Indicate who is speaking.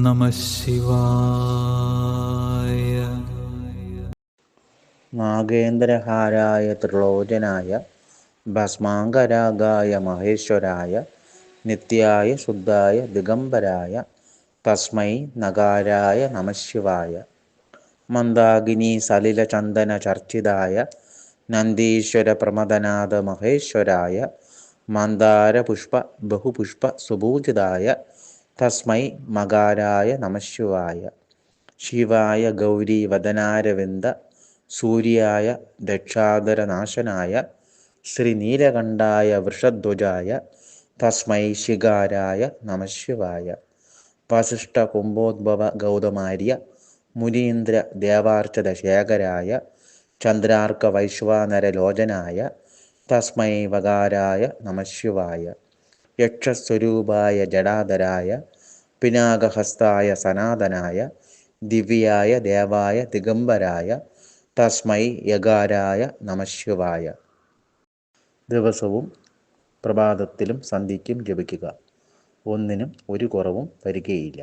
Speaker 1: നമഃ ശിവായ.
Speaker 2: നാഗേന്ദ്രഹാരായ ത്രിലോചനായ ഭസ്മാംഗരാഗായ മഹേശ്വരായ നിത്യായ ശുദ്ധായ ദിഗംബരായ തസ്മൈ നകാരായ നമഃശിവായ. മന്ദാകിനി സലില ചന്ദന ചർച്ചിതായ നന്ദീശ്വര പ്രമദനാഥ മഹേശ്വരായ മന്ദാര പുഷ്പ ബഹുപുഷ്പ സുപൂജിതായ തസ്മൈ മകാരായ നമഃശിവായ. ശിവായ ഗൗരി വദനാരവിന്ദ സൂര്യായ ദക്ഷാധരനാശനായ ശ്രീനീലകണ്ഠായ വൃഷധ്വജായ തസ്മൈ ശിഖാരായ നമഃശിവായ. വസിഷ്ഠ കുംഭോദ്ഭവ ഗൗതമാര്യ മുനീന്ദ്ര ദേവാർച്ചത ശേഖരായ ചന്ദ്രാർക്ക വൈശ്വാനര ലോചനായ തസ്മൈ വകാരായ നമഃശിവായ. യക്ഷസ്വരൂപായ ജടാധരായ പിനാകഹസ്തായ സനാതനായ ദിവ്യായ ദേവായ ദിഗംബരായ തസ്മൈ യകാരായ നമഃശിവായ. ദിവസവും പ്രഭാതത്തിലും സന്ധ്യയ്ക്കും ജപിക്കുക. ഒന്നിനും ഒരു കുറവും വരികയില്ല.